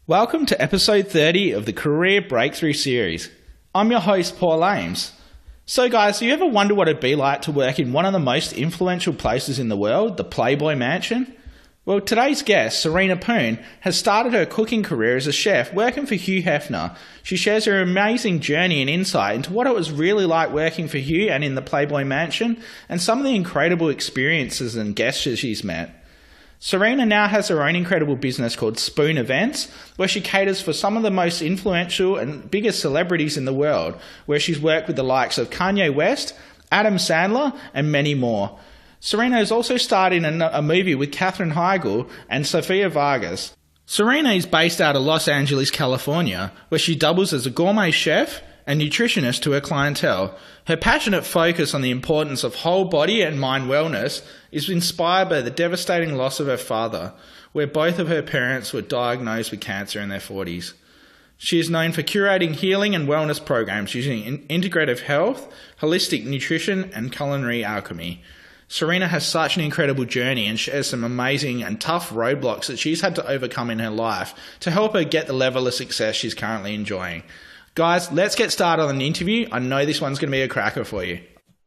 Welcome to episode 30 of the Career Breakthrough Series. I'm your host, Paul Ames. So guys, do you ever wonder what it'd be like to work in one of the most influential places in the world, the Playboy Mansion? Well, today's guest, Serena Poon, has started her cooking career as a chef working for Hugh Hefner. She shares her amazing journey and insight into what it was really like working for Hugh and in the Playboy Mansion, and some of the incredible experiences and guests she's met. Serena now has her own incredible business called Spoon Events, where she caters for some of the most influential and biggest celebrities in the world, where she's worked with the likes of Kanye West, Adam Sandler, and many more. Serena has also starred in a movie with Katherine Heigl and Sofia Vargas. Serena is based out of Los Angeles, California, where she doubles as a gourmet chef and nutritionist to her clientele. Her passionate focus on the importance of whole body and mind wellness is inspired by the devastating loss of her father, where both of her parents were diagnosed with cancer in their 40s. She is known for curating healing and wellness programs using integrative health, holistic nutrition, and culinary alchemy. Serena has such an incredible journey and shares some amazing and tough roadblocks that she's had to overcome in her life to help her get the level of success she's currently enjoying. Guys, let's get started on the interview. I know this one's going to be a cracker for you.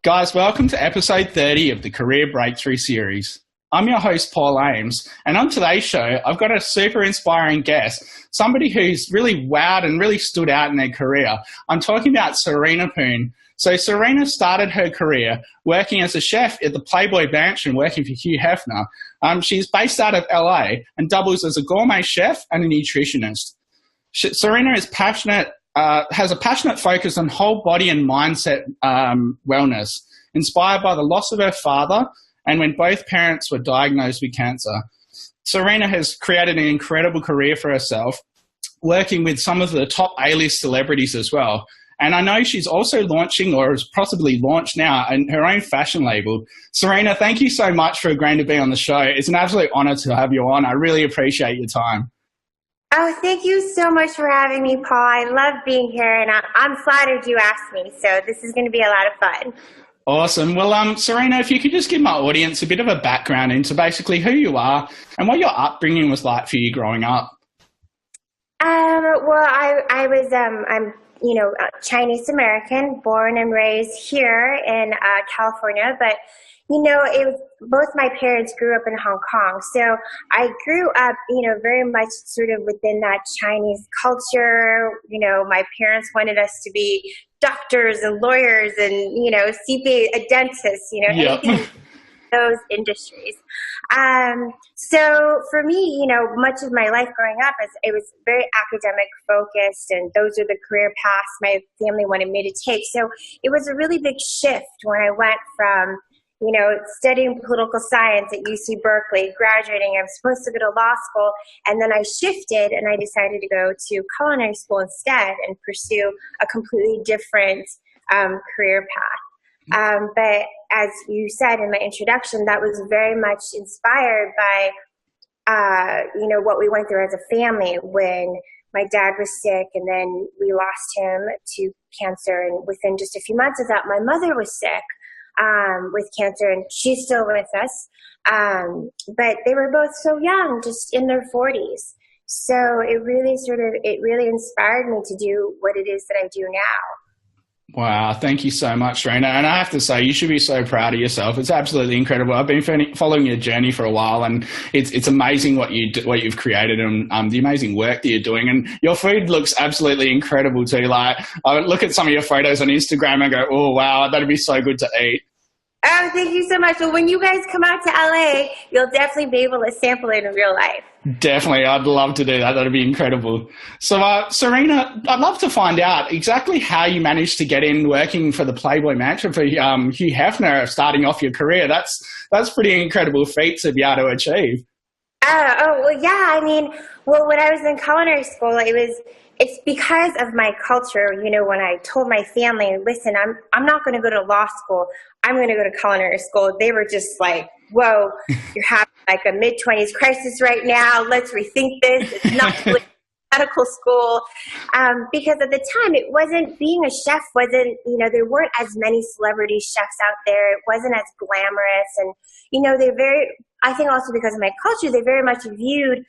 Guys, welcome to episode 30 of the Career Breakthrough Series. I'm your host, Paul Ames, and on today's show, I've got a super inspiring guest, somebody who's really wowed and really stood out in their career. I'm talking about Serena Poon. So Serena started her career working as a chef at the Playboy Mansion, working for Hugh Hefner. She's based out of LA and doubles as a gourmet chef and a nutritionist. Serena is has a passionate focus on whole body and mindset wellness, inspired by the loss of her father and when both parents were diagnosed with cancer. Serena has created an incredible career for herself, working with some of the top A-list celebrities as well. And I know she's also launching, or has possibly launched now, her own fashion label. Serena, thank you so much for agreeing to be on the show. It's an absolute honor to have you on. I really appreciate your time. Oh, thank you so much for having me, Paul. I love being here, and I'm flattered you asked me. So this is going to be a lot of fun. Awesome. Well, Serena, if you could just give my audience a bit of a background into basically who you are and what your upbringing was like for you growing up. Well, I'm Chinese American, born and raised here in California, but both my parents grew up in Hong Kong. So I grew up, very much sort of within that Chinese culture. My parents wanted us to be doctors and lawyers and, CPA, a dentist, anything in those industries. So for me, much of my life growing up, it was very academic focused, and those are the career paths my family wanted me to take. So it was a really big shift when I went from studying political science at UC Berkeley, graduating. I was supposed to go to law school, and then I shifted and I decided to go to culinary school instead and pursue a completely different career path. But as you said in my introduction, that was very much inspired by, what we went through as a family when my dad was sick, and then we lost him to cancer. And within just a few months of that, my mother was sick with cancer, and she's still with us. But they were both so young, just in their 40s. So it really inspired me to do what it is that I do now. Wow, thank you so much, Serena. And I have to say, you should be so proud of yourself. It's absolutely incredible. I've been following your journey for a while, and it's amazing what you've created and the amazing work that you're doing. And your food looks absolutely incredible too. Like, I look at some of your photos on Instagram and go, oh wow, that'd be so good to eat. Oh, thank you so much. Well, when you guys come out to LA, you'll definitely be able to sample it in real life. Definitely. I'd love to do that. That'd be incredible. So, Serena, I'd love to find out exactly how you managed to get in working for the Playboy Mansion for Hugh Hefner, starting off your career. That's pretty incredible feat to be able to achieve. Well, yeah. When I was in culinary school, it's because of my culture. When I told my family, listen, I'm not going to go to law school. I'm going to go to culinary school. They were just like, whoa, you're having like a mid-20s crisis right now. Let's rethink this. It's not really medical school. Because at the time, being a chef wasn't, there weren't as many celebrity chefs out there. It wasn't as glamorous. And, I think also because of my culture, they very much viewed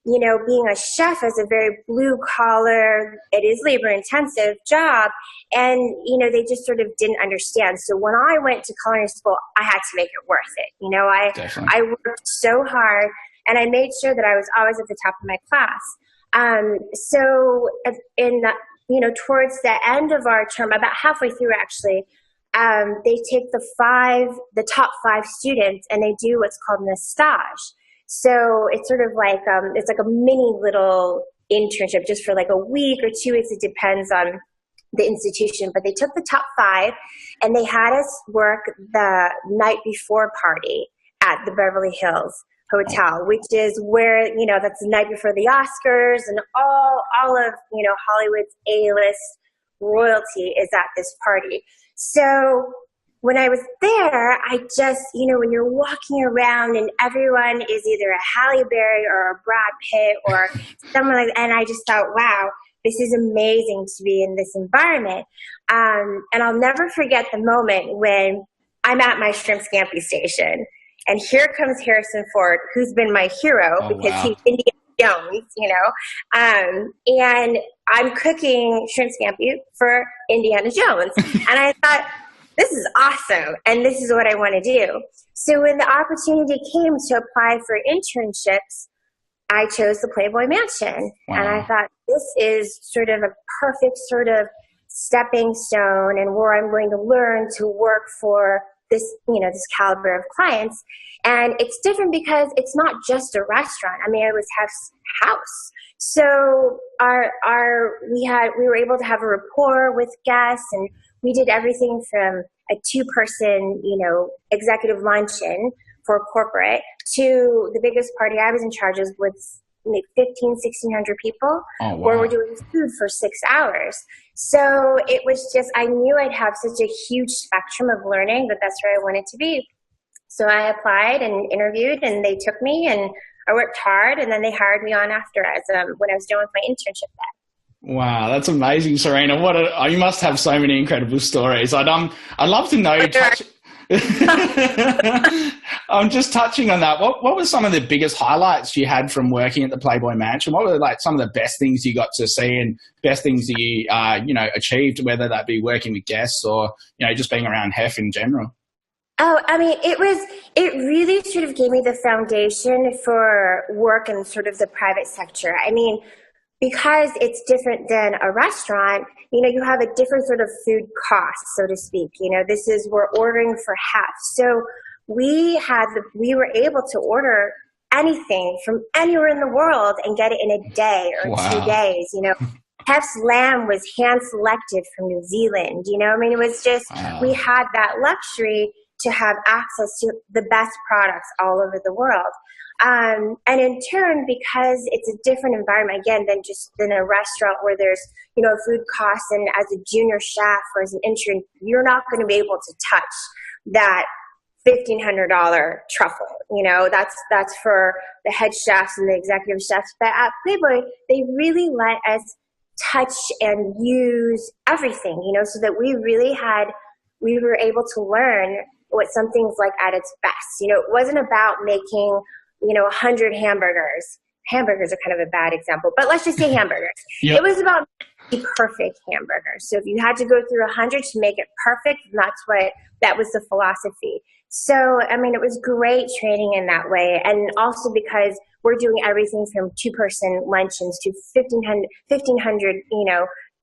being a chef is a very blue collar, it is labor intensive job. And, they just sort of didn't understand. So when I went to culinary school, I had to make it worth it. I worked so hard and I made sure that I was always at the top of my class. So towards the end of our term, about halfway through actually, they take the top 5 students and they do what's called an stage. So it's sort of like, it's like a mini little internship just for like a week or 2 weeks. It depends on the institution, but they took the top 5 and they had us work the night before party at the Beverly Hills Hotel, which is where, that's the night before the Oscars and all of, Hollywood's A-list royalty is at this party. So when I was there, I just, when you're walking around and everyone is either a Halle Berry or a Brad Pitt or someone like that, and I just thought, wow, this is amazing to be in this environment. And I'll never forget the moment when I'm at my shrimp scampi station and here comes Harrison Ford, who's been my hero because he's Indiana Jones, and I'm cooking shrimp scampi for Indiana Jones. And I thought, this is awesome, and this is what I want to do. So when the opportunity came to apply for internships, I chose the Playboy Mansion. Wow. And I thought, this is sort of a perfect sort of stepping stone and where I'm going to learn to work for this, this caliber of clients. And it's different because it's not just a restaurant. I mean, it was house. So we were able to have a rapport with guests, and we did everything from a 2-person, executive luncheon for corporate to the biggest party I was in charge of with 1,500 people, where we're doing food for 6 hours. So it was just, I knew I'd have such a huge spectrum of learning that that's where I wanted to be. So I applied and interviewed, and they took me, and I worked hard, and then they hired me on after as when I was done with my internship there. Wow, that's amazing, Serena. You must have so many incredible stories. I'd love to know. I'm just touching on that. What were some of the biggest highlights you had from working at the Playboy Mansion? What were like some of the best things you got to see and best things you achieved, whether that be working with guests or just being around Hef in general? Oh, I mean, it really sort of gave me the foundation for work in sort of the private sector. I mean, because it's different than a restaurant, you have a different sort of food cost, so to speak. We're ordering for half. So we were able to order anything from anywhere in the world and get it in a day or 2 days. Hef's lamb was hand selected from New Zealand. It was just, we had that luxury to have access to the best products all over the world. And in turn, because it's a different environment, again, than a restaurant where there's, food costs, and as a junior chef or as an intern, you're not going to be able to touch that $1,500 truffle. That's for the head chefs and the executive chefs. But at Playboy, they really let us touch and use everything, so that we were able to learn what something's like at its best. It wasn't about making 100 hamburgers. Hamburgers are kind of a bad example, but let's just say hamburgers. Yep. It was about making perfect hamburgers. So if you had to go through 100 to make it perfect, that was the philosophy. So, I mean, it was great training in that way. And also because we're doing everything from 2-person luncheons to 1,500,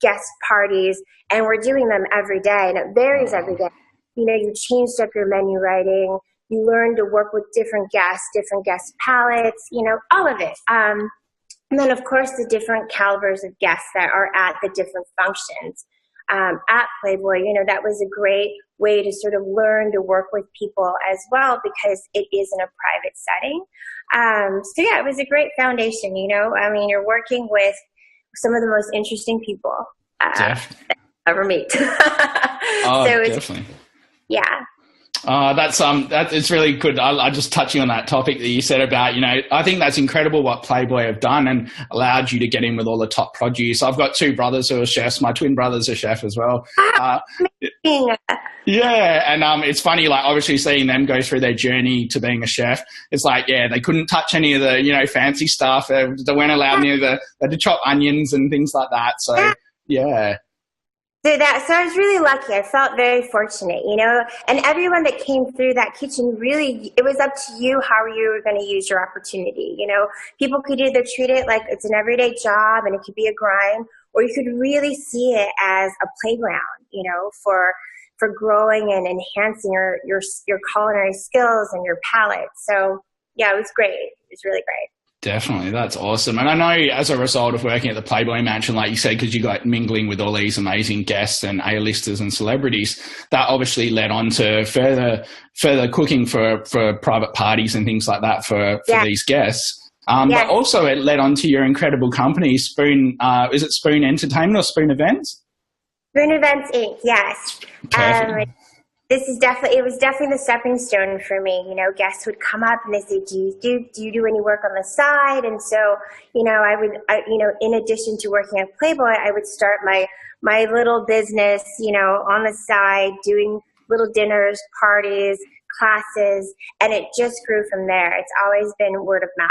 guest parties, and we're doing them every day, and it varies every day. You changed up your menu writing. You learn to work with different guest palettes, all of it. And then, of course, the different calibers of guests that are at the different functions. At Playboy, that was a great way to sort of learn to work with people as well, because it is in a private setting. So, yeah, it was a great foundation, I mean, you're working with some of the most interesting people that you ever meet. Definitely. Yeah. It's really good. I just touching on that topic that you said about, I think that's incredible what Playboy have done and allowed you to get in with all the top produce. I've got 2 brothers who are chefs. My twin brother's a chef as well. Yeah, and it's funny, like obviously seeing them go through their journey to being a chef. It's like, yeah, they couldn't touch any of the, fancy stuff. They weren't allowed near they had to chop onions and things like that. So yeah. So I was really lucky. I felt very fortunate, and everyone that came through that kitchen, really, it was up to you how you were going to use your opportunity. People could either treat it like it's an everyday job and it could be a grind, or you could really see it as a playground, for growing and enhancing your culinary skills and your palate. So yeah, it was great. It was really great. Definitely. That's awesome. And I know as a result of working at the Playboy Mansion, like you said, because you got mingling with all these amazing guests and A-listers and celebrities, that obviously led on to further cooking for private parties and things like that for these guests. But also it led on to your incredible company, Spoon, is it Spoon Entertainment or Spoon Events? Spoon Events Inc., yes. It was definitely the stepping stone for me. Guests would come up and they say, do you do any work on the side? And so, I would, in addition to working at Playboy, I would start my little business, on the side, doing little dinners, parties, classes, and it just grew from there. It's always been word of mouth.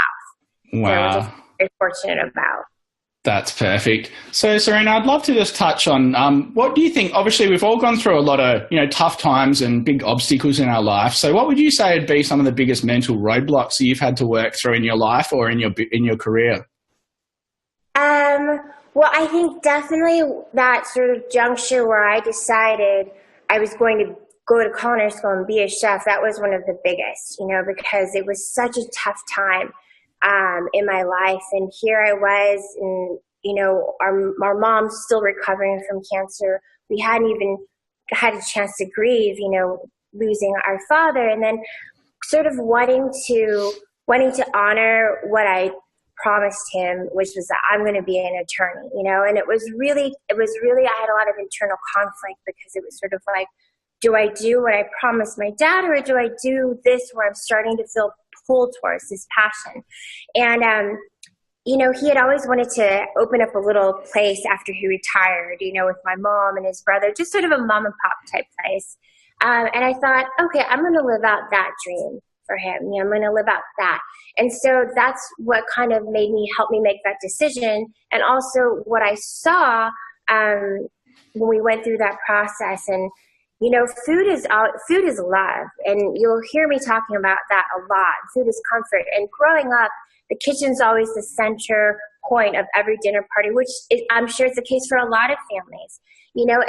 Wow. So I'm just very fortunate about. That's perfect. So, Serena, I'd love to just touch on what do you think? Obviously, we've all gone through a lot of tough times and big obstacles in our life. So, what would you say would be some of the biggest mental roadblocks that you've had to work through in your life or in your career? Well, I think definitely that sort of juncture where I decided I was going to go to culinary school and be a chef. That was one of the biggest, because it was such a tough time in my life. And here I was, and, our mom's still recovering from cancer. We hadn't even had a chance to grieve, losing our father, and then sort of wanting to honor what I promised him, which was that I'm going to be an attorney, and it was really, I had a lot of internal conflict because it was sort of like, do I do what I promised my dad, or do I do this where I'm starting to feel pulled towards this passion? And, he had always wanted to open up a little place after he retired, with my mom and his brother, just sort of a mom and pop type place. And I thought, okay, I'm going to live out that dream for him. I'm going to live out that. And so that's what kind of help me make that decision. And also what I saw when we went through that process. And food is love, and you'll hear me talking about that a lot. Food is comfort, and growing up, the kitchen's always the center point of every dinner party, which I'm sure is the case for a lot of families.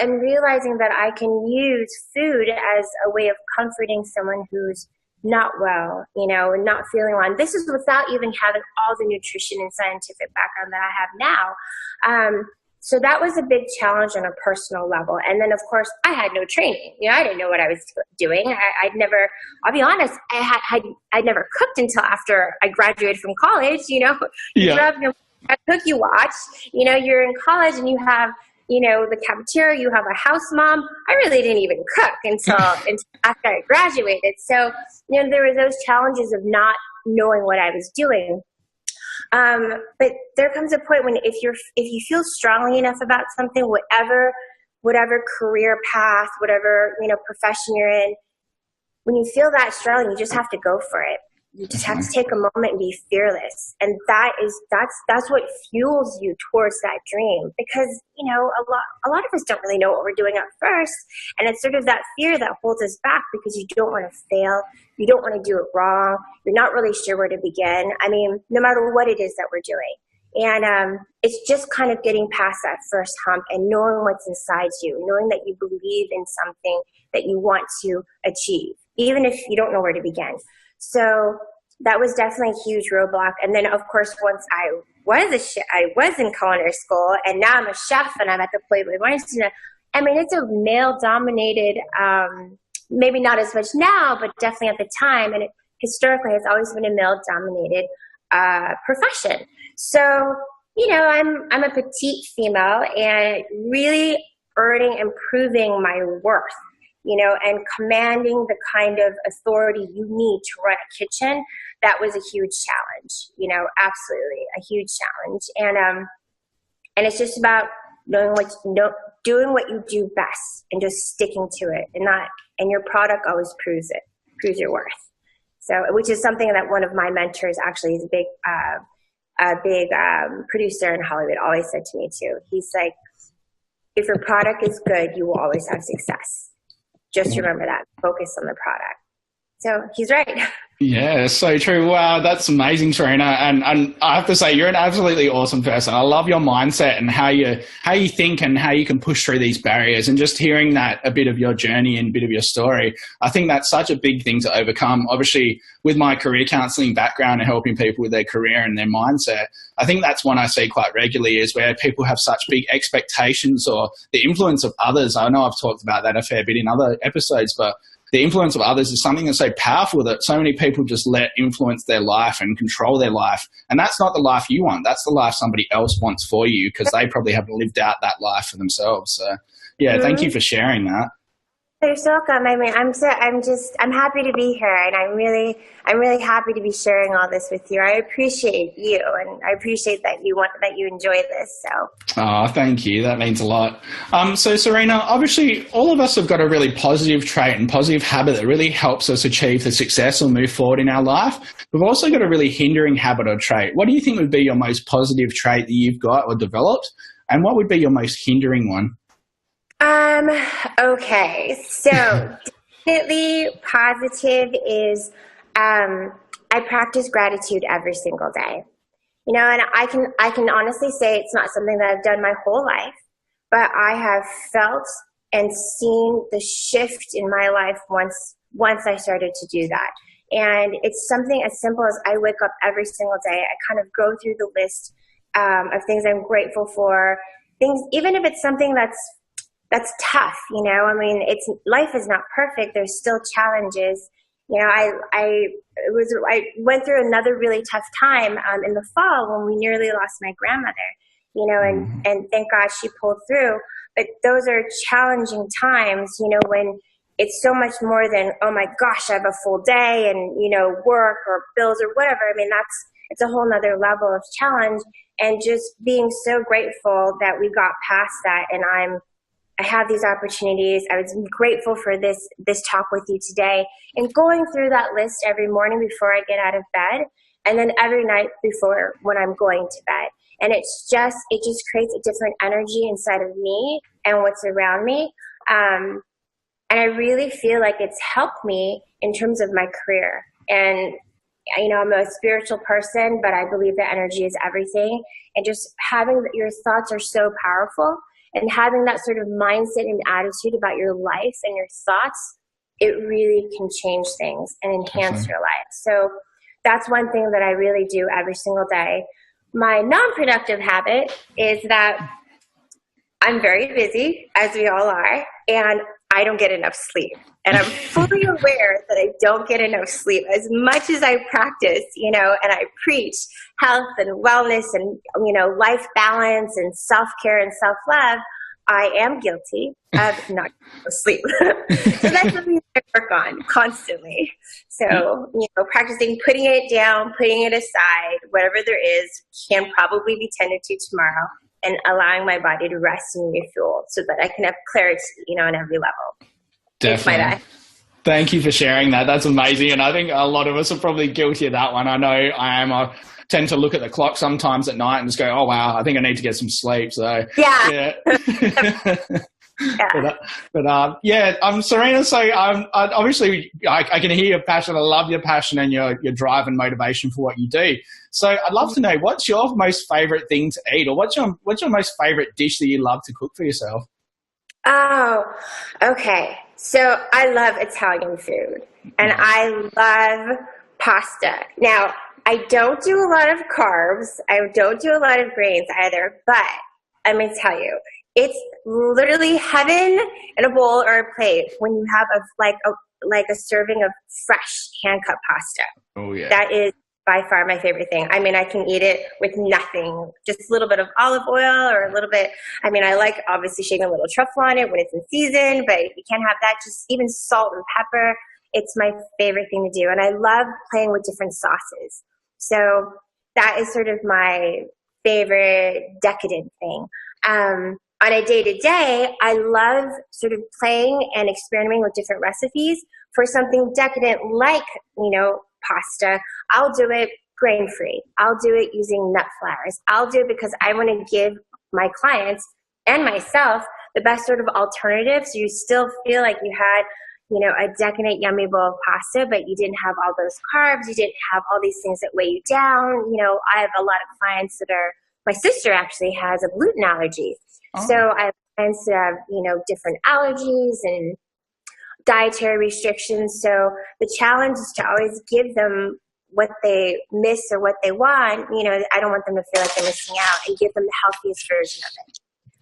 And realizing that I can use food as a way of comforting someone who's not well, and not feeling well. And this is without even having all the nutrition and scientific background that I have now. So that was a big challenge on a personal level. And then, of course, I had no training. I didn't know what I was doing. I'd never, I'll be honest, I'd never cooked until after I graduated from college. You grew up, cook, you watch. You're in college and you have, the cafeteria, you have a house mom. I really didn't even cook until after I graduated. So, there were those challenges of not knowing what I was doing. But there comes a point when if you feel strongly enough about something, whatever career path, whatever, profession you're in, when you feel that strong, you just have to go for it. You just have to take a moment and be fearless. And that's what fuels you towards that dream, because, a lot of us don't really know what we're doing at first. And it's sort of that fear that holds us back because you don't want to fail. You don't want to do it wrong. You're not really sure where to begin. I mean, no matter what it is that we're doing. And it's just kind of getting past that first hump and knowing what's inside you, knowing that you believe in something that you want to achieve, even if you don't know where to begin. So that was definitely a huge roadblock. And then, of course, once I was in culinary school, and now I'm a chef and I'm at the Playboy Mansion. I mean, it's a male-dominated, maybe not as much now, but definitely at the time, and it historically has always been a male-dominated profession. So, I'm a petite female and really earning and proving my worth, and commanding the kind of authority you need to run a kitchen. That was a huge challenge, absolutely a huge challenge. And it's just about knowing doing what you do best and just sticking to it, and your product always proves your worth. So, which is something that one of my mentors actually is a big producer in Hollywood always said to me too. He's like, if your product is good, you will always have success. Just remember that. Focus on the product. So he's right. Yeah, so true. Wow, that's amazing, Serena. And I have to say, you're an absolutely awesome person. I love your mindset and how you think and how you can push through these barriers. And just hearing that, a bit of your journey and a bit of your story, I think that's such a big thing to overcome. Obviously, with my career counselling background and helping people with their career and their mindset, I think that's one I see quite regularly, is where people have such big expectations or the influence of others. I know I've talked about that a fair bit in other episodes, but the influence of others is something that's so powerful that so many people just let influence their life and control their life. And that's not the life you want. That's the life somebody else wants for you, because they probably haven't lived out that life for themselves. So, yeah, Thank you for sharing that. You're so welcome. I mean, I'm happy to be here, and I'm really happy to be sharing all this with you. I appreciate you, and I appreciate that you enjoy this. So. Oh, thank you. That means a lot. So, Serena, obviously, all of us have got a really positive trait and positive habit that really helps us achieve the success or move forward in our life. We've also got a really hindering habit or trait. What do you think would be your most positive trait that you've got or developed, and what would be your most hindering one? Okay, so definitely positive is, I practice gratitude every single day, you know, and I can honestly say it's not something that I've done my whole life, but I have felt and seen the shift in my life once I started to do that. And it's something as simple as I wake up every single day. I kind of go through the list, of things I'm grateful for, things, even if it's something that's tough, you know. I mean, life is not perfect. There's still challenges. You know, I went through another really tough time in the fall when we nearly lost my grandmother, you know, and thank God she pulled through. But those are challenging times, you know, when it's so much more than, oh my gosh, I have a full day and, you know, work or bills or whatever. I mean, it's a whole nother level of challenge, and just being so grateful that we got past that. And I have these opportunities. I was grateful for this talk with you today, and going through that list every morning before I get out of bed, and then every night before when I'm going to bed. And it just creates a different energy inside of me and what's around me. And I really feel like it's helped me in terms of my career. And, you know, I'm a spiritual person, but I believe that energy is everything. And just having your thoughts are so powerful. And having that sort of mindset and attitude about your life and your thoughts, it really can change things and enhance your life. So that's one thing that I really do every single day. My non-productive habit is that I'm very busy, as we all are, and I don't get enough sleep. And I'm fully aware that I don't get enough sleep. As much as I practice, you know, and I preach health and wellness and, you know, life balance and self-care and self-love, I am guilty of not getting enough sleep. So that's something I work on constantly. So, you know, practicing putting it down, putting it aside, whatever there is can probably be tended to tomorrow, and allowing my body to rest and refuel so that I can have clarity, you know, on every level. Definitely. Thank you for sharing that. That's amazing. And I think a lot of us are probably guilty of that one. I know I am. I tend to look at the clock sometimes at night and just go, oh, wow, I think I need to get some sleep. So, yeah. Serena, so obviously I can hear your passion. I love your passion and your drive and motivation for what you do. So I'd love to know, what's your most favorite thing to eat, or what's your most favorite dish that you love to cook for yourself? Oh, okay. So I love Italian food, and I love pasta. Now, I don't do a lot of carbs. I don't do a lot of grains either, but I'm going to tell you, it's literally heaven in a bowl or a plate when you have a serving of fresh hand-cut pasta. Oh, yeah. That is by far my favorite thing. I mean, I can eat it with nothing, just a little bit of olive oil or a little bit. I mean, I like obviously shaking a little truffle on it when it's in season, but you can't have that. Just even salt and pepper. It's my favorite thing to do. And I love playing with different sauces. So that is sort of my favorite decadent thing. on a day-to-day, I love sort of playing and experimenting with different recipes. For something decadent like, pasta, I'll do it grain-free. I'll do it using nut flours. I'll do it because I want to give my clients and myself the best sort of alternative, so you still feel like you had, a decadent, yummy bowl of pasta, but you didn't have all those carbs. You didn't have all these things that weigh you down. I have a lot of clients my sister actually has a gluten allergy. Oh. So I have clients that have, different allergies and dietary restrictions. So the challenge is to always give them what they miss or what they want. I don't want them to feel like they're missing out, and give them the healthiest version of it.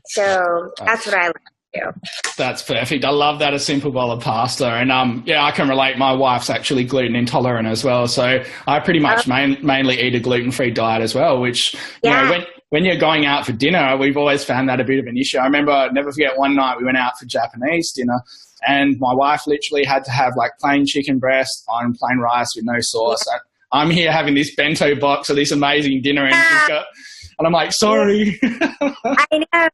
So that's what I like to do. That's perfect. I love that, a simple bowl of pasta. And I can relate. My wife's actually gluten intolerant as well. So I pretty much mainly eat a gluten-free diet as well, which, when you're going out for dinner, we've always found that a bit of an issue. I remember, I'll never forget, one night we went out for Japanese dinner, and my wife literally had to have like plain chicken breast on plain rice with no sauce. Yeah. I'm here having this bento box of this amazing dinner, and I'm like, sorry. I know.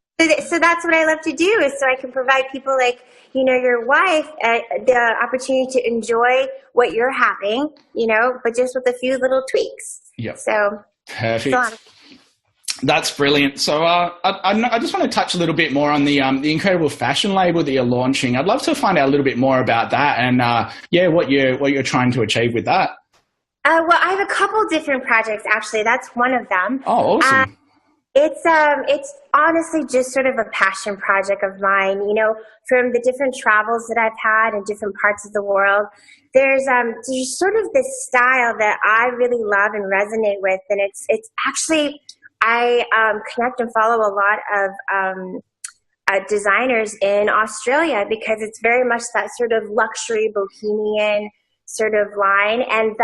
So that's what I love to do, is so I can provide people like, your wife the opportunity to enjoy what you're having, but just with a few little tweaks. Yep. So perfect. That's brilliant. So I just want to touch a little bit more on the incredible fashion label that you're launching. I'd love to find out a little bit more about that, and what you're trying to achieve with that. Well, I have a couple different projects, actually. That's one of them. Oh, awesome. It's honestly just sort of a passion project of mine. From the different travels that I've had in different parts of the world, there's sort of this style that I really love and resonate with, and it's actually, I connect and follow a lot of designers in Australia, because it's very much that sort of luxury bohemian sort of line, and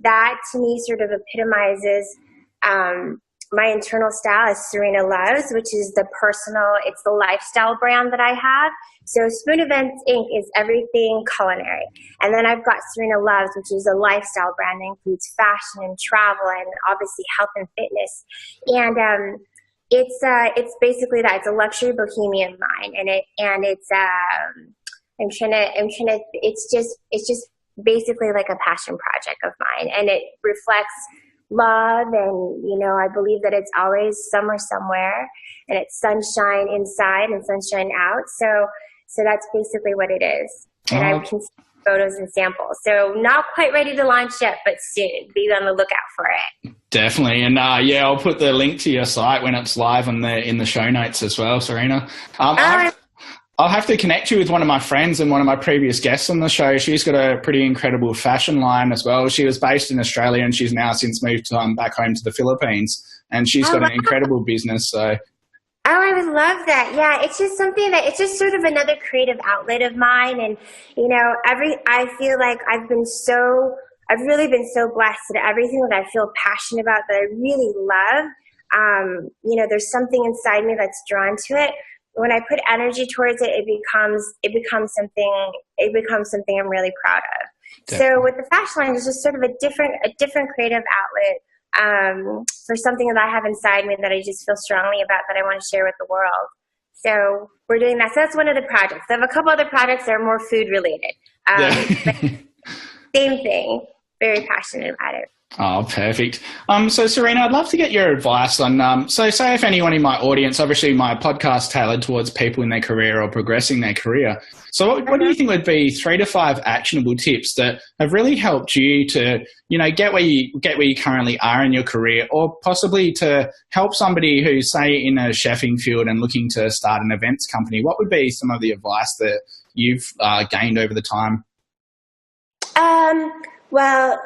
that to me sort of epitomizes my internal style is Serena Loves, which is it's the lifestyle brand that I have. So Spoon Events Inc. is everything culinary. And then I've got Serena Loves, which is a lifestyle brand that includes fashion and travel and obviously health and fitness. And it's basically that. It's a luxury bohemian line, it's just basically like a passion project of mine, and it reflects love, and I believe that it's always summer somewhere, and it's sunshine inside and sunshine out. So that's basically what it is. And I can see photos and samples. So not quite ready to launch yet, but soon. Be on the lookout for it. Definitely. And I'll put the link to your site when it's live in the show notes as well, Serena. I'll have to connect you with one of my friends and one of my previous guests on the show. She's got a pretty incredible fashion line as well. She was based in Australia, and she's now since moved back home to the Philippines, and she's got an incredible business. So. I would love that. Yeah, it's just something it's just sort of another creative outlet of mine. And, I feel like I've really been so blessed that everything that I feel passionate about, that I really love, there's something inside me that's drawn to it. When I put energy towards it, it becomes something I'm really proud of. Definitely. So with the fashion line, it's just sort of a different creative outlet for something that I have inside me that I just feel strongly about, that I want to share with the world. So we're doing that. So that's one of the projects. I have a couple other projects that are more food related. Same thing. Very passionate about it. Oh, perfect. So Serena, I'd love to get your advice on, so say if anyone in my audience, obviously my podcast tailored towards people in their career or progressing their career. So what do you think would be 3 to 5 actionable tips that have really helped you to, get where you currently are in your career, or possibly to help somebody who's, say, in a chefing field and looking to start an events company? What would be some of the advice that you've gained over the time? Well,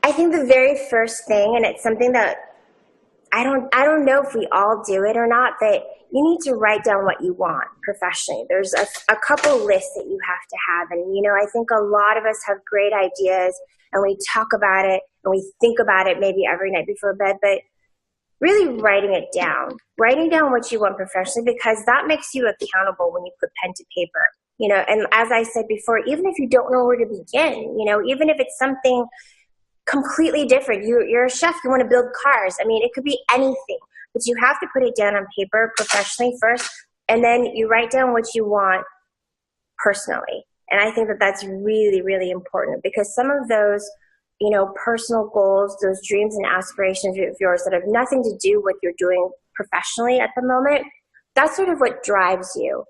I think the very first thing, and it's something that I don't know if we all do it or not, but you need to write down what you want professionally. There's a couple lists that you have to have. And, I think a lot of us have great ideas, and we talk about it and we think about it maybe every night before bed, but really writing it down, writing down what you want professionally, because that makes you accountable when you put pen to paper. And as I said before, even if you don't know where to begin, even if it's something completely different. You're a chef, you want to build cars. I mean, it could be anything. but you have to put it down on paper professionally first, and then you write down what you want personally. And I think that that's really, really important, because some of those, personal goals, those dreams and aspirations of yours that have nothing to do with what you're doing professionally at the moment, that's sort of what drives you,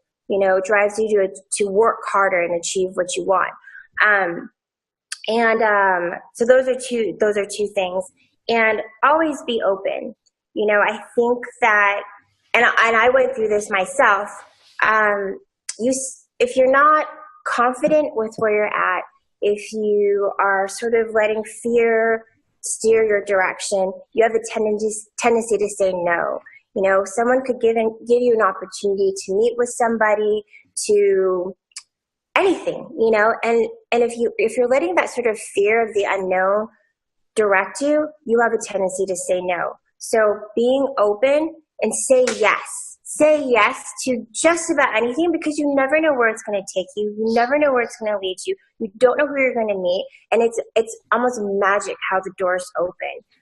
drives you to work harder and achieve what you want. So those are two things. And always be open. I think that, and I went through this myself. If you're not confident with where you're at, if you are sort of letting fear steer your direction, you have a tendency to say no. Someone could give you an opportunity to meet with somebody, to anything, and if you're letting that sort of fear of the unknown direct you, you have a tendency to say no. So being open and say yes to just about anything, because you never know where it's going to take you. You never know where it's going to lead you. You don't know who you're going to meet. And it's almost magic how the doors open.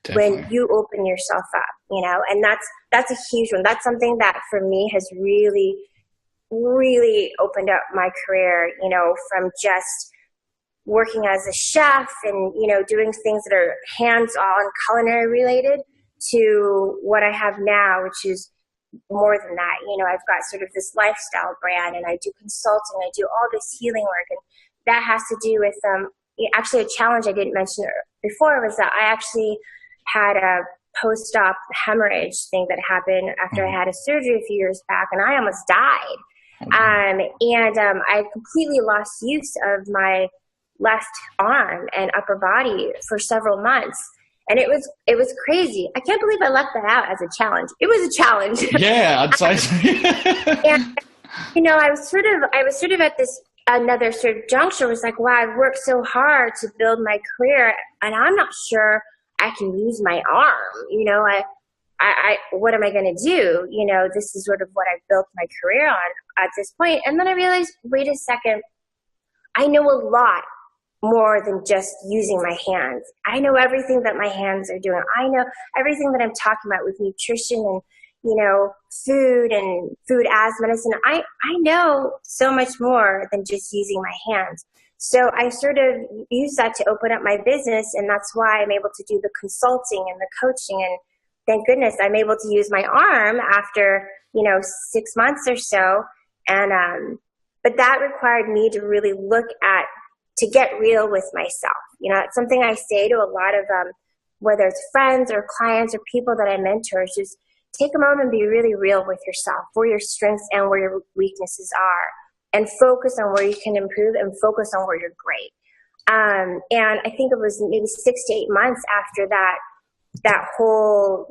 Definitely. When you open yourself up, and that's a huge one. That's something that for me has really, really opened up my career, from just working as a chef and, doing things that are hands-on culinary related to what I have now, which is more than that. I've got sort of this lifestyle brand, and I do consulting, I do all this healing work, and that has to do with actually a challenge I didn't mention before was that I actually had a post-op hemorrhage thing that happened after I had a surgery a few years back, and I almost died. I completely lost use of my left arm and upper body for several months. And it was crazy. I can't believe I left that out as a challenge. It was a challenge. Yeah, I'd say so. And I was sort of at this another sort of juncture. It was like, wow, I've worked so hard to build my career, and I'm not sure I can use my arm. I what am I going to do? This is sort of what I've built my career on at this point. And then I realized, wait a second, I know a lot more than just using my hands. I know everything that my hands are doing. I know everything that I'm talking about with nutrition and, food and food as medicine. I know so much more than just using my hands. So I sort of use that to open up my business, and that's why I'm able to do the consulting and the coaching. And thank goodness I'm able to use my arm after, 6 months or so. And, but that required me to really to get real with myself. It's something I say to a lot of, whether it's friends or clients or people that I mentor, is just take a moment and be really real with yourself, where your strengths and where your weaknesses are, and focus on where you can improve and focus on where you're great. And I think it was maybe 6 to 8 months after that whole,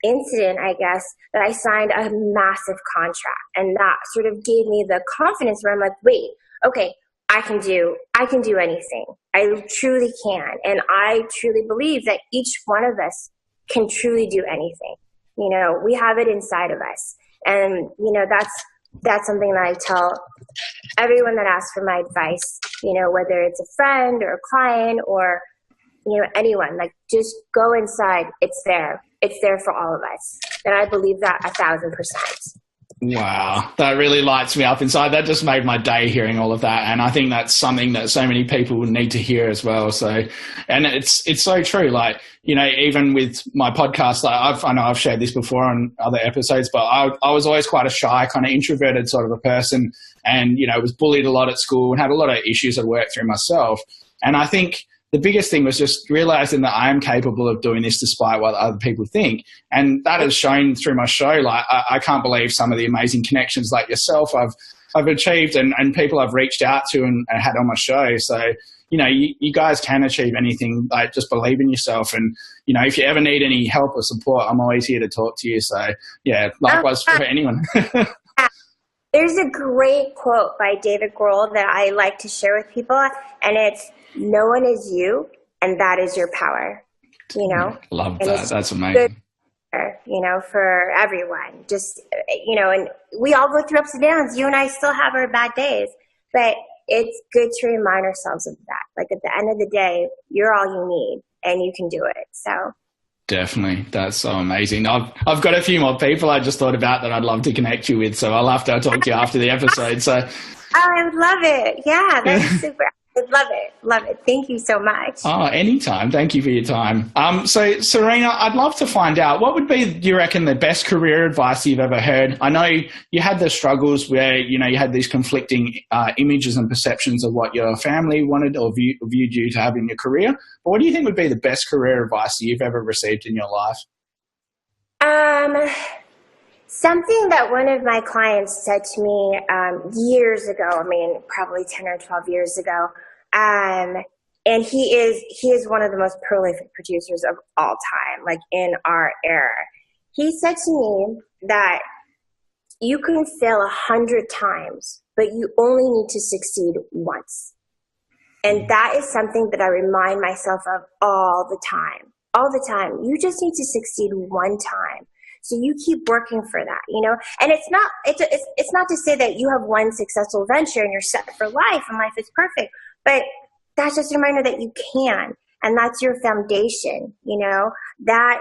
incident, I guess, that I signed a massive contract. And that sort of gave me the confidence where I'm like, wait, okay, I can do anything. I truly can. And I truly believe that each one of us can truly do anything. We have it inside of us. And, that's something that I tell everyone that asks for my advice, whether it's a friend or a client or, anyone, like, just go inside. It's there. It's there for all of us. And I believe that 1,000%. Wow, that really lights me up inside. That just made my day hearing all of that. And I think that's something that so many people need to hear as well. So, and it's so true. Like, even with my podcast, like I know I've shared this before on other episodes, but I was always quite a shy, kind of introverted sort of a person, and, was bullied a lot at school and had a lot of issues I'd worked through myself. And I think the biggest thing was just realizing that I am capable of doing this despite what other people think. And that has shown through my show. Like, I can't believe some of the amazing connections like yourself I've achieved and people I've reached out to and had on my show. So, you guys can achieve anything. Like, just believe in yourself. And, if you ever need any help or support, I'm always here to talk to you. So, yeah, likewise for anyone. There's a great quote by David Grohl that I like to share with people, and it's, "No one is you, and that is your power." Love that. That's amazing. Good, for everyone. Just, and we all go through ups and downs. You and I still have our bad days, but it's good to remind ourselves of that. Like, at the end of the day, you're all you need, and you can do it. So, Definitely. That's so amazing. I've got a few more people I just thought about that I'd love to connect you with. So I'll have to talk to you after the episode. So I would love it. Yeah, that's super. I love it. Love it. Thank you so much. oh, anytime. Thank you for your time. So Serena, I'd love to find out what would be, do you reckon, the best career advice you've ever heard? I know you had the struggles where, you know, you had these conflicting images and perceptions of what your family wanted or viewed you to have in your career. But what do you think would be the best career advice you've ever received in your life? Something that one of my clients said to me years ago, I mean, probably 10 or 12 years ago, and he is one of the most prolific producers of all time, like in our era. He said to me that you can fail 100 times, but you only need to succeed once. And that is something that I remind myself of all the time. All the time. You just need to succeed one time. So you keep working for that, you know? And it's not to say that you have one successful venture and you're set for life and life is perfect, but that's just a reminder that you can, and that's your foundation, you know? That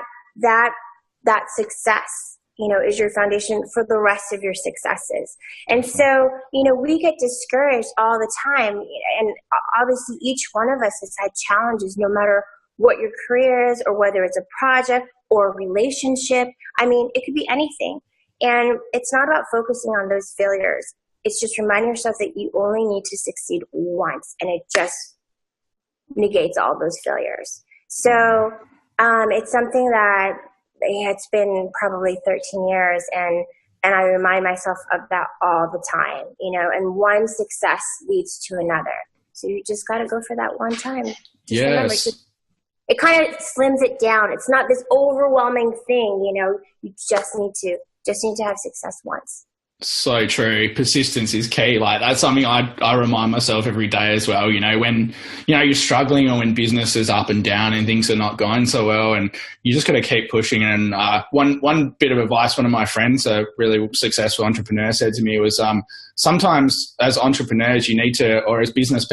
success, you know, is your foundation for the rest of your successes. And so, you know, we get discouraged all the time, and obviously each one of us has had challenges, no matter what your career is or whether it's a project or a relationship. I mean, it could be anything. And it's not about focusing on those failures. It's just reminding yourself that you only need to succeed once, and it just negates all those failures. So it's something that it's been probably 13 years, and I remind myself of that all the time, you know, and one success leads to another. So you just got to go for that one time. Just remember, it kind of slims it down. It's not this overwhelming thing, you know. You just need to have success once. So true. Persistence is key. Like, that's something I remind myself every day as well. You know, when, you know, you're struggling or when business is up and down and things are not going so well, and you just got to keep pushing. And one bit of advice one of my friends, a really successful entrepreneur, said to me was, sometimes as entrepreneurs you need to, or as business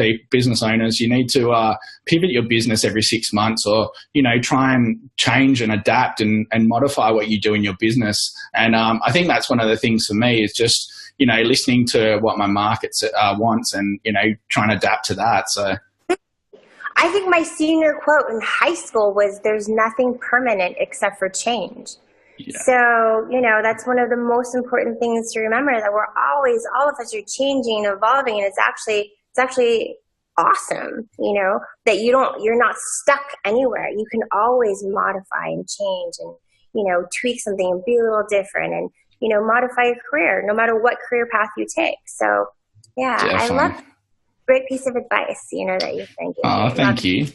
owners, you need to pivot your business every 6 months, or, you know, try and change and adapt and modify what you do in your business. And I think that's one of the things for me, is just, you know, listening to what my market wants and, you know, trying to adapt to that. So I think my senior quote in high school was, "There's nothing permanent except for change." Yeah. So, you know, that's one of the most important things to remember, that we're always, all of us are changing, evolving, and it's actually awesome, you know, that you're not stuck anywhere. You can always modify and change and, you know, tweak something and be a little different, and, you know, modify your career no matter what career path you take. So, yeah, definitely. I love it. Great piece of advice, you know, that you're thinking. Oh, thank you.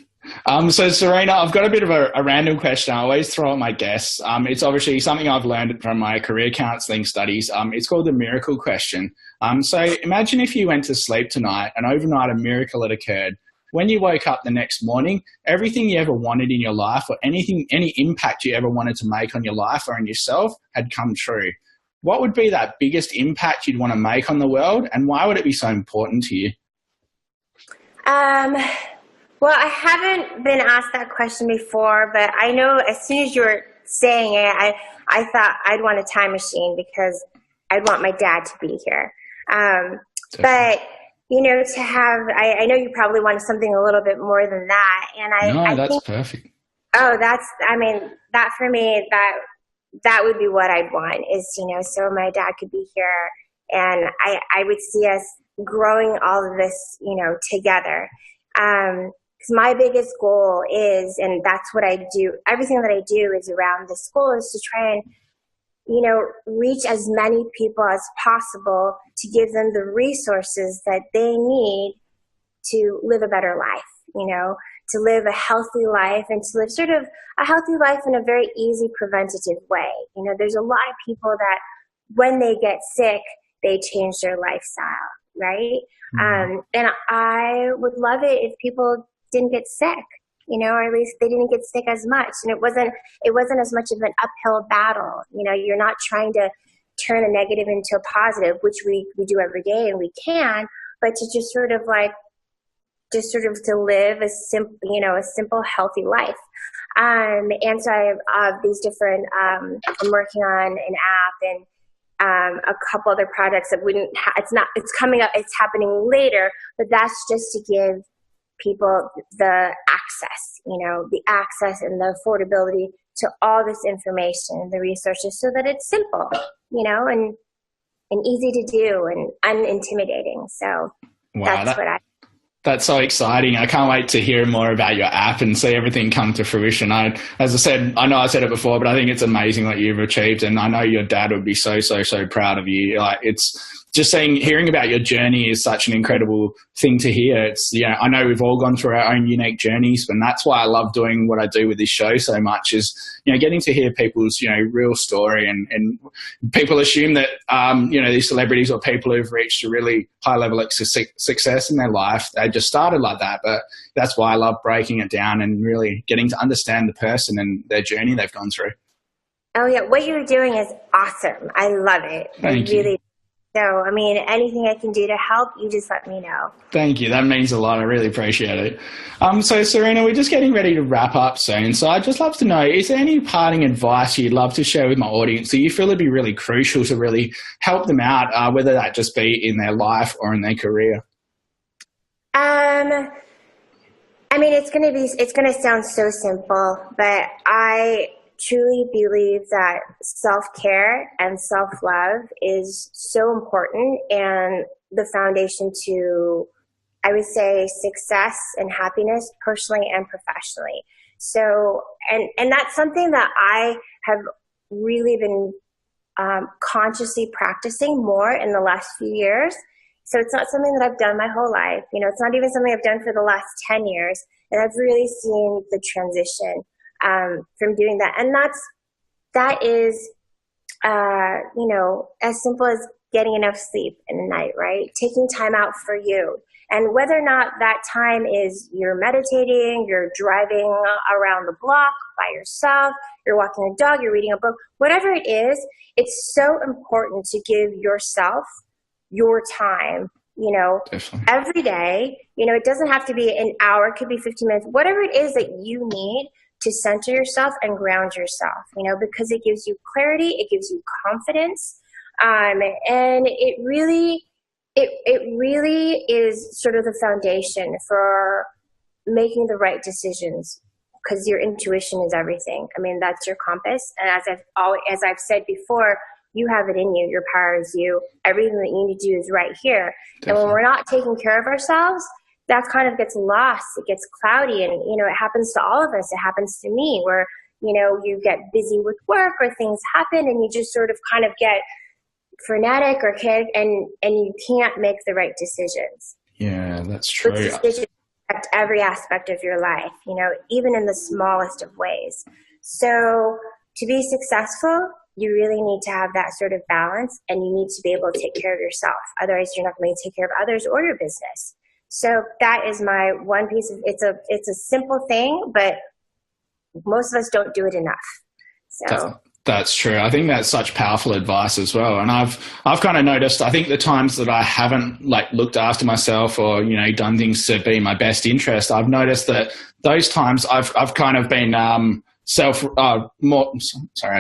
So Serena, I've got a bit of a random question I always throw at my guests. It's obviously something I've learned from my career counselling studies. It's called the miracle question. So imagine if you went to sleep tonight and overnight a miracle had occurred. When you woke up the next morning, everything you ever wanted in your life, or any impact you ever wanted to make on your life or on yourself, had come true. What would be that biggest impact you'd want to make on the world, and why would it be so important to you? Well, I haven't been asked that question before, but I know as soon as you were saying it, I thought I'd want a time machine, because I'd want my dad to be here. But, you know, to have, I know you probably wanted something a little bit more than that. And I that's think, perfect. Oh, that for me, that would be what I'd want, is, you know, so my dad could be here, and I would see us growing all of this, you know, together. Because my biggest goal is, and that's what I do, everything that I do is around this goal, is to try and, you know, reach as many people as possible, to give them the resources that they need to live a better life, you know, to live a healthy life, and to live sort of a healthy life in a very easy, preventative way. You know, there's a lot of people that when they get sick, they change their lifestyle, right? Mm-hmm. And I would love it if people didn't get sick, you know, or at least they didn't get sick as much. And it wasn't as much of an uphill battle. You know, you're not trying to turn a negative into a positive, which we do every day, and we can, but to just sort of like just sort of to live a simple, healthy life. And so I have these different, I'm working on an app and a couple other projects that it's coming up, it's happening later, but that's just to give people the access, the access and the affordability to all this information and the resources so that it's simple, and easy to do and unintimidating. So wow, that's what I. That's so exciting. I can't wait to hear more about your app and see everything come to fruition. As I said, I know I said it before, but I think it's amazing what you've achieved. And I know your dad would be so, so, so proud of you. Like, it's just hearing about your journey is such an incredible thing to hear. It's, I know we've all gone through our own unique journeys, and that's why I love doing what I do with this show so much is, getting to hear people's, real story. And people assume that, these celebrities or people who've reached a really high level of success in their life, they just started like that. But that's why I love breaking it down and really getting to understand the person and their journey they've gone through. Oh yeah. What you're doing is awesome. I love it. Thank you. So, anything I can do to help, you just let me know. Thank you. That means a lot. I really appreciate it. So, Serena, we're just getting ready to wrap up soon. So I'd just love to know, is there any parting advice you'd love to share with my audience that you feel would be really crucial to really help them out, whether that just be in their life or in their career? It's going to sound so simple, but I truly believe that self-care and self-love is so important and the foundation to, I would say, success and happiness personally and professionally. So, and that's something that I have really been consciously practicing more in the last few years. So it's not something that I've done my whole life. It's not even something I've done for the last 10 years. And I've really seen the transition from doing that. And that is, as simple as getting enough sleep in the night, right? Taking time out for you. And whether or not that time is you're meditating, you're driving around the block by yourself, you're walking a dog, you're reading a book, whatever it is, it's so important to give yourself your time, Definitely. every day. It doesn't have to be an hour, it could be 15 minutes, whatever it is that you need to center yourself and ground yourself, because it gives you clarity, it gives you confidence, and it really is sort of the foundation for making the right decisions, because your intuition is everything. That's your compass, and as I've said before, you have it in you. Your power is you. Everything that you need to do is right here. Definitely. And when we're not taking care of ourselves, that kind of gets lost. It gets cloudy, and it happens to all of us. It happens to me where you get busy with work or things happen and you just sort of kind of get frenetic or chaotic, and you can't make the right decisions. Yeah, that's true. Those decisions affect every aspect of your life, even in the smallest of ways. So to be successful, you really need to have that sort of balance, and you need to be able to take care of yourself. Otherwise, you're not going to take care of others or your business. So that is my one piece of, it's a simple thing, but most of us don't do it enough. So that's true. I think that's such powerful advice as well. And I've kind of noticed, I think the times that I haven't looked after myself or, done things to be my best interest, I've noticed that those times I've kind of been, I'm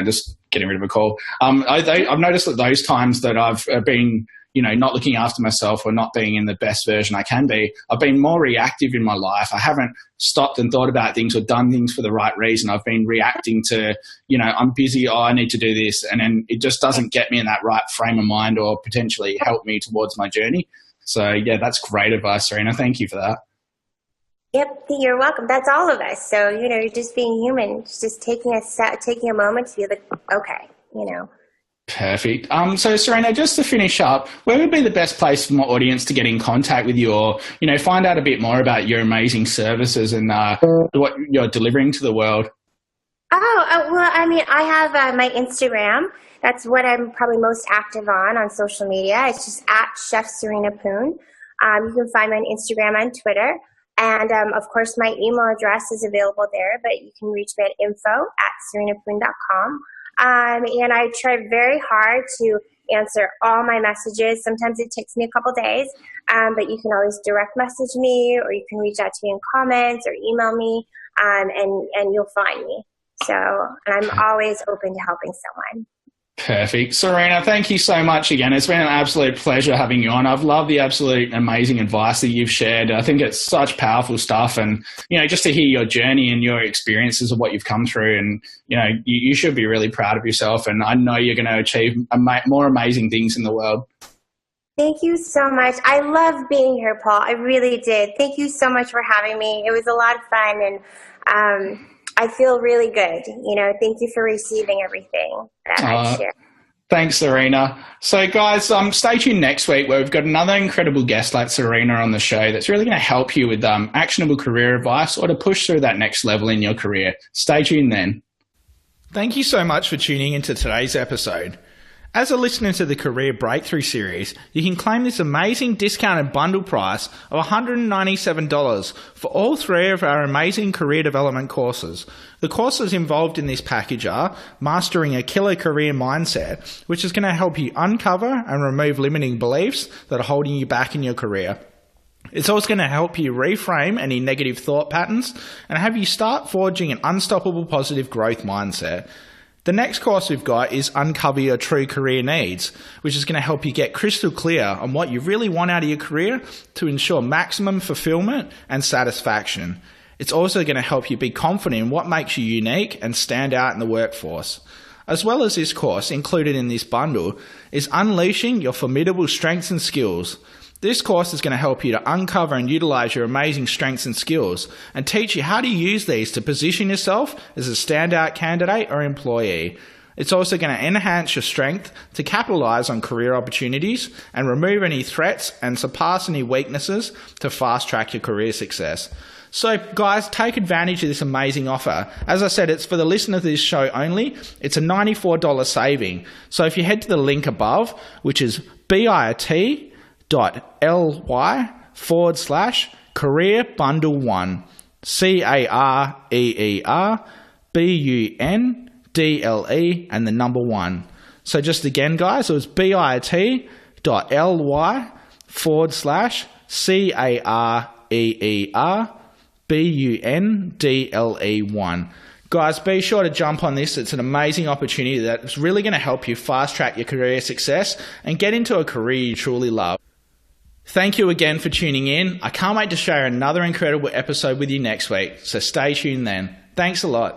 just getting rid of a call. I've noticed that those times that I've been, not looking after myself or not being in the best version I can be, I've been more reactive in my life. I haven't stopped and thought about things or done things for the right reason. I've been reacting to, I'm busy, I need to do this. And then it just doesn't get me in that right frame of mind or potentially help me towards my journey. So yeah, that's great advice, Serena. Thank you for that. Yep, you're welcome. That's all of us. So, you're just being human, just taking a moment to be like, okay, Perfect. So Serena, just to finish up, where would be the best place for my audience to get in contact with you or, find out a bit more about your amazing services and what you're delivering to the world? Well, I have my Instagram. That's what I'm probably most active on social media. It's just at Chef Serena Poon. You can find me on Instagram and Twitter. And, of course, my email address is available there, but you can reach me at info@serenapoon.com. And I try very hard to answer all my messages. Sometimes it takes me a couple days, but you can always direct message me, or you can reach out to me in comments or email me, and you'll find me. So I'm always open to helping someone. Perfect. Serena, thank you so much again. It's been an absolute pleasure having you on. I've loved the absolute amazing advice that you've shared. I think it's such powerful stuff, and, just to hear your journey and your experiences of what you've come through, and, you should be really proud of yourself, and I know you're going to achieve more amazing things in the world. Thank you so much. I love being here, Paul. I really did. Thank you so much for having me. It was a lot of fun, and I feel really good. Thank you for receiving everything that I share. Thanks, Serena. So, guys, stay tuned next week, where we've got another incredible guest like Serena on the show that's really going to help you with actionable career advice, or to push through that next level in your career. Stay tuned then. Thank you so much for tuning into today's episode. As a listener to the Career Breakthrough series, you can claim this amazing discounted bundle price of $197 for all 3 of our amazing career development courses. The courses involved in this package are Mastering a Killer Career Mindset, which is going to help you uncover and remove limiting beliefs that are holding you back in your career. It's also going to help you reframe any negative thought patterns and have you start forging an unstoppable positive growth mindset. The next course we've got is Uncover Your True Career Needs, which is going to help you get crystal clear on what you really want out of your career to ensure maximum fulfillment and satisfaction. It's also going to help you be confident in what makes you unique and stand out in the workforce. As well as this course, included in this bundle, is Unleashing Your Formidable Strengths and Skills. This course is going to help you to uncover and utilize your amazing strengths and skills and teach you how to use these to position yourself as a standout candidate or employee. It's also going to enhance your strength to capitalize on career opportunities and remove any threats and surpass any weaknesses to fast track your career success. So guys, take advantage of this amazing offer. As I said, it's for the listener to this show only. It's a $94 saving. So if you head to the link above, which is bit.ly/career bundle 1, CAREERBUNDLE and the number 1. So just again, guys, it was bit.ly/CAREERBUNDLE1. Guys, be sure to jump on this. It's an amazing opportunity that's really going to help you fast track your career success and get into a career you truly love. Thank you again for tuning in. I can't wait to share another incredible episode with you next week, so stay tuned then. Thanks a lot.